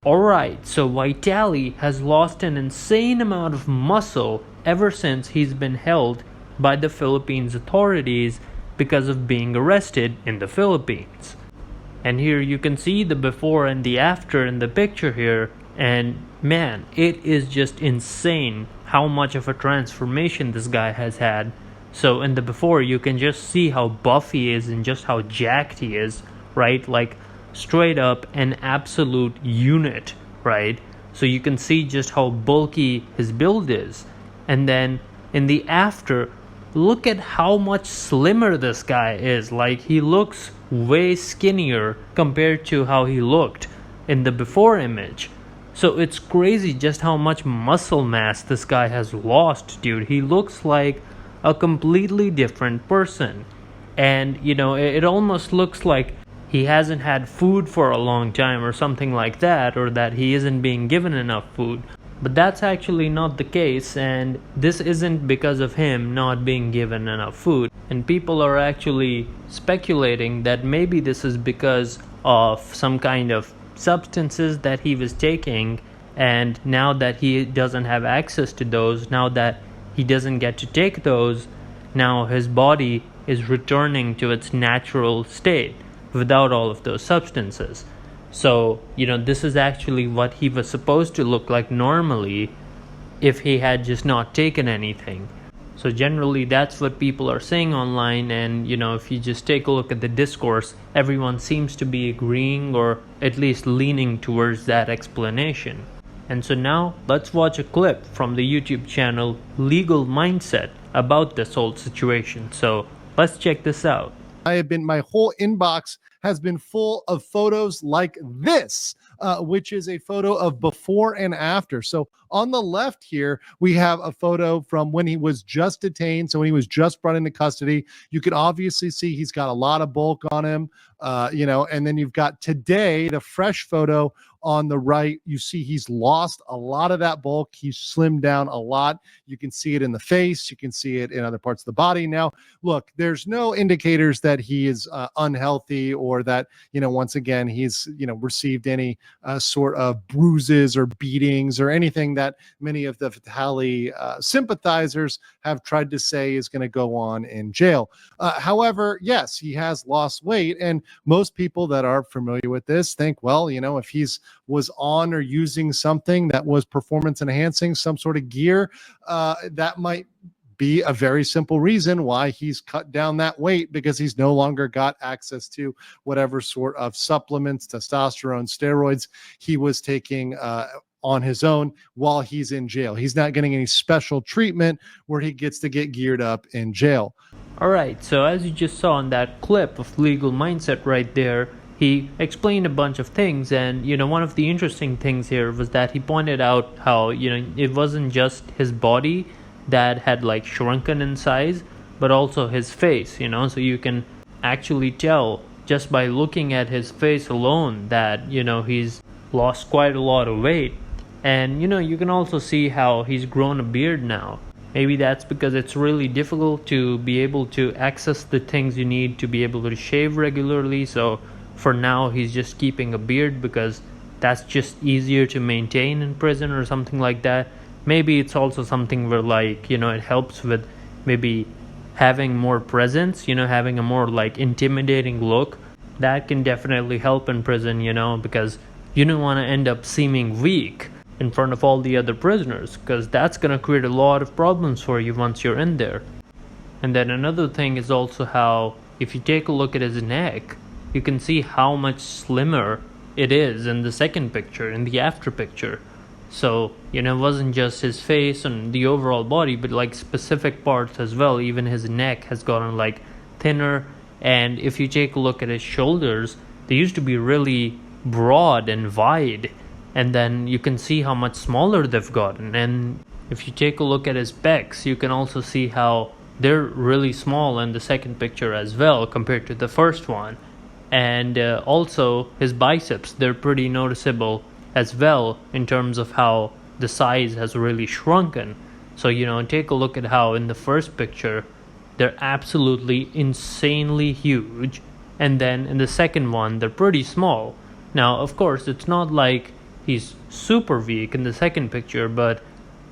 Alright, so Vitaly has lost an insane amount of muscle ever since he's been held by the Philippines authorities because of being arrested in the Philippines. And here you can see the before and the after in the picture here, and man, it is just insane how much of a transformation this guy has had. So in the before, you can just see how buff he is and just how jacked he is, right? Like straight up an absolute unit, right? So you can see just how bulky his build is. And then in the after, look at how much slimmer this guy is. Like he looks way skinnier compared to how he looked in the before image. So it's crazy just how much muscle mass this guy has lost, dude. He looks like a completely different person. And it almost looks like he hasn't had food for a long time or something like that, or that he isn't being given enough food. But that's actually not the case, and this isn't because of him not being given enough food. And people are actually speculating that maybe this is because of some kind of substances that he was taking, and now that he doesn't have access to those, now that he doesn't get to take those, now his body is returning to its natural state without all of those substances. So, this is actually what he was supposed to look like normally if he had just not taken anything. So generally that's what people are saying online, and if you just take a look at the discourse, everyone seems to be agreeing or at least leaning towards that explanation. And so now let's watch a clip from the YouTube channel Legal Mindset about this whole situation. So let's check this out. My whole inbox has been full of photos like this, which is a photo of before and after. So on the left here, we have a photo from when he was just detained. So when he was just brought into custody, you can obviously see he's got a lot of bulk on him, and then you've got today, the fresh photo on the right. You see he's lost a lot of that bulk. He's slimmed down a lot. You can see it in the face. You can see it in other parts of the body. Now, look, there's no indicators that he is unhealthy or that, once again, he's, received any sort of bruises or beatings or anything that many of the Vitaly sympathizers have tried to say is going to go on in jail. However, yes, he has lost weight. And most people that are familiar with this think, well, if he's was on or using something that was performance enhancing, some sort of gear, that might be a very simple reason why he's cut down that weight, because he's no longer got access to whatever sort of supplements, testosterone, steroids he was taking on his own while he's in jail. He's not getting any special treatment where he gets to get geared up in jail. All right, so as you just saw in that clip of Legal Mindset right there, he explained a bunch of things, and one of the interesting things here was that he pointed out how it wasn't just his body that had like shrunken in size, but also his face, so you can actually tell just by looking at his face alone that he's lost quite a lot of weight. And you can also see how he's grown a beard now. Maybe that's because it's really difficult to be able to access the things you need to be able to shave regularly, so for now he's just keeping a beard because that's just easier to maintain in prison or something like that. Maybe it's also something where it helps with maybe having more presence, having a more intimidating look. That can definitely help in prison, because you don't want to end up seeming weak in front of all the other prisoners, because that's going to create a lot of problems for you once you're in there. And then another thing is also how if you take a look at his neck, you can see how much slimmer it is in the second picture, in the after picture. So, it wasn't just his face and the overall body, but specific parts as well. Even his neck has gotten thinner. And if you take a look at his shoulders, they used to be really broad and wide. And then you can see how much smaller they've gotten. And if you take a look at his pecs, you can also see how they're really small in the second picture as well compared to the first one. And also his biceps, they're pretty noticeable as well in terms of how the size has really shrunken. So take a look at how in the first picture they're absolutely insanely huge, and then in the second one they're pretty small. Now of course it's not like he's super weak in the second picture, but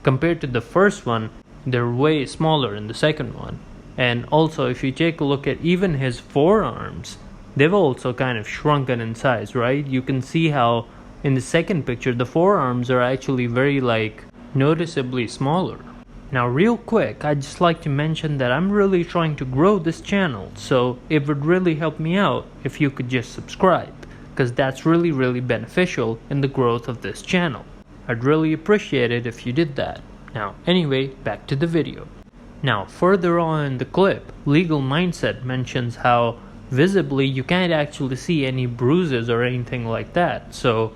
compared to the first one, they're way smaller in the second one. And also, if you take a look at even his forearms, they've also kind of shrunken in size, right? You can see how in the second picture, the forearms are actually very noticeably smaller. Now, real quick, I'd just like to mention that I'm really trying to grow this channel, so it would really help me out if you could just subscribe, because that's really beneficial in the growth of this channel. I'd really appreciate it if you did that. Now, anyway, back to the video. Now, further on in the clip, Legal Mindset mentions how visibly you can't actually see any bruises or anything like that, so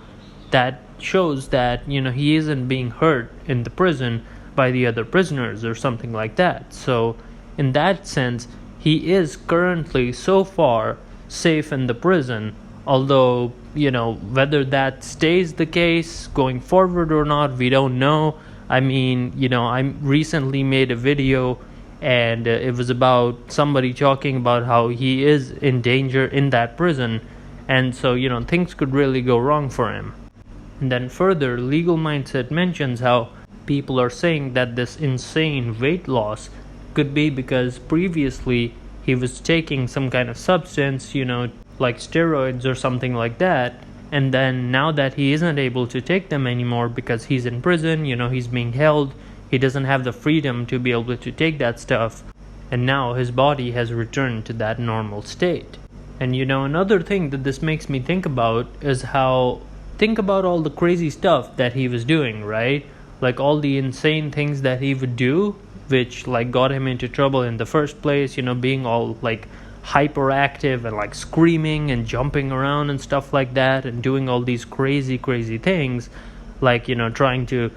that shows that, he isn't being hurt in the prison by the other prisoners or something like that. So in that sense, he is currently so far safe in the prison, although whether that stays the case going forward or not, we don't know. I mean, I recently made a video and it was about somebody talking about how he is in danger in that prison, and so things could really go wrong for him. And then further, Legal Mindset mentions how people are saying that this insane weight loss could be because previously he was taking some kind of substance, like steroids or something like that, and then now that he isn't able to take them anymore because he's in prison, he's being held, he doesn't have the freedom to be able to take that stuff, and now his body has returned to that normal state. And another thing that this makes me think about is think about all the crazy stuff that he was doing, right? Like all the insane things that he would do, which got him into trouble in the first place, being all hyperactive and screaming and jumping around and stuff like that, and doing all these crazy things, trying to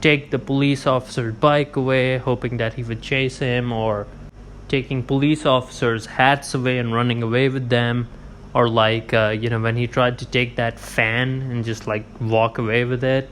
take the police officer's bike away, hoping that he would chase him, or taking police officers' hats away and running away with them, or when he tried to take that fan and just walk away with it,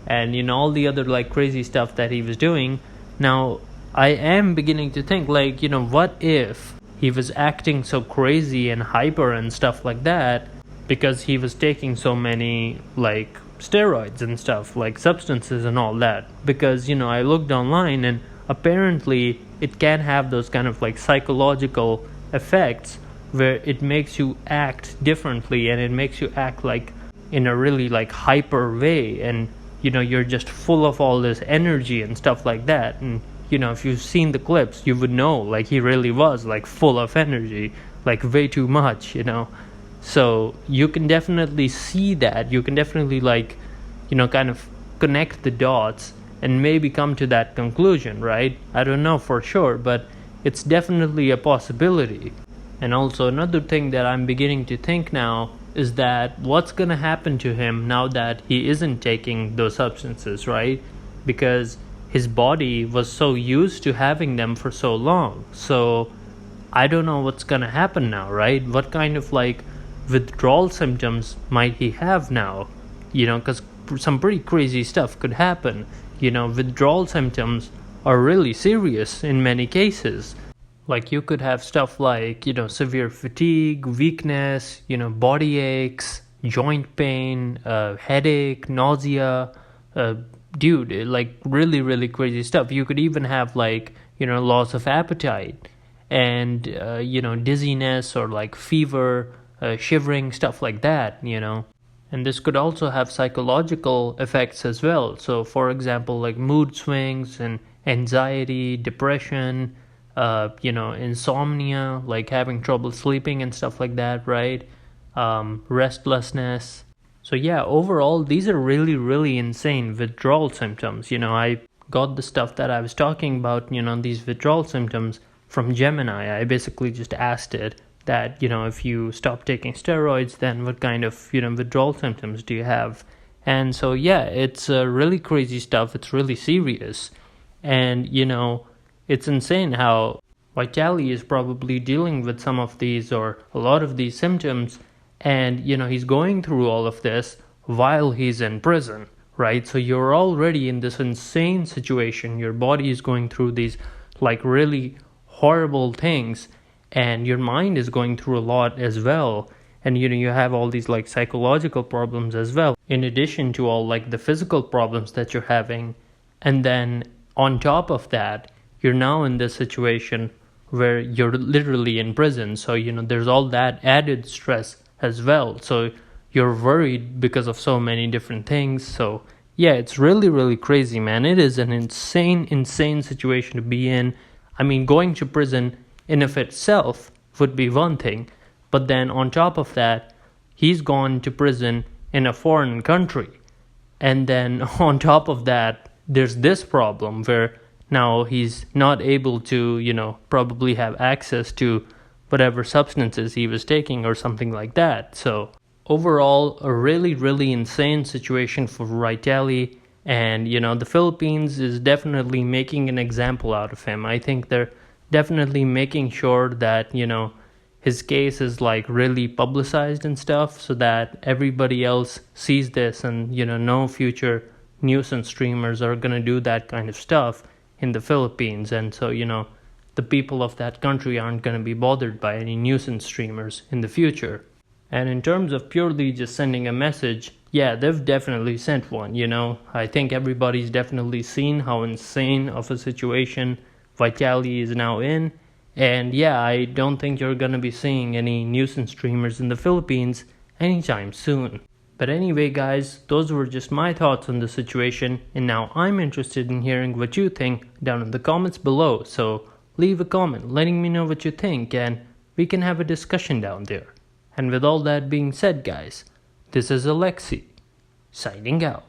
and all the other crazy stuff that he was doing. Now I am beginning to think what if he was acting so crazy and hyper and stuff like that because he was taking so many steroids and stuff, substances and all that, because I looked online and apparently it can have those kind of psychological effects where it makes you act differently, and it makes you act in a really hyper way, and you're just full of all this energy and stuff like that. And if you've seen the clips, you would know he really was full of energy, way too much, so you can definitely see that. You can definitely kind of connect the dots and maybe come to that conclusion, right? I don't know for sure, but it's definitely a possibility. And also another thing that I'm beginning to think now is that what's going to happen to him now that he isn't taking those substances, right? Because his body was so used to having them for so long. So I don't know what's going to happen now, right? What kind of withdrawal symptoms might he have now? Because some pretty crazy stuff could happen. Withdrawal symptoms are really serious in many cases. You could have stuff severe fatigue, weakness, body aches, joint pain, headache, nausea, really crazy stuff. You could even have loss of appetite and dizziness or fever, shivering, stuff like that, And this could also have psychological effects as well. So for example, mood swings and anxiety, depression, insomnia, having trouble sleeping and stuff like that, right? Restlessness. So yeah, overall, these are really insane withdrawal symptoms. I got the stuff that I was talking about, these withdrawal symptoms from Gemini. I basically just asked it that, if you stop taking steroids, then what kind of, withdrawal symptoms do you have? And so, yeah, it's really crazy stuff. It's really serious. And, it's insane how Vitaly is probably dealing with some of these or a lot of these symptoms. And, he's going through all of this while he's in prison, right? So you're already in this insane situation. Your body is going through these really horrible things. And your mind is going through a lot as well. and you have all these like psychological problems as well, in addition to all like the physical problems that you're having. And then on top of that, you're now in this situation where you're literally in prison, so there's all that added stress as well. So you're worried because of so many different things. So yeah, it's really, really crazy, man. It is an insane situation to be in. I mean, going to prison in of itself would be one thing, but then on top of that, he's gone to prison in a foreign country. And then on top of that, there's this problem where now he's not able to, probably have access to whatever substances he was taking or something like that. So overall, a really, really insane situation for Vitaly. And, the Philippines is definitely making an example out of him. I think they're definitely making sure that, his case is like really publicized and stuff, so that everybody else sees this, and, no future nuisance streamers are going to do that kind of stuff in the Philippines. And so, the people of that country aren't going to be bothered by any nuisance streamers in the future. And in terms of purely just sending a message, yeah, they've definitely sent one, I think everybody's definitely seen how insane of a situation Vitaly is now in. And yeah, I don't think you're gonna be seeing any nuisance streamers in the Philippines anytime soon. But anyway, guys, those were just my thoughts on the situation, and now I'm interested in hearing what you think down in the comments below. So leave a comment letting me know what you think, and we can have a discussion down there. And with all that being said, guys, this is Alexi, signing out.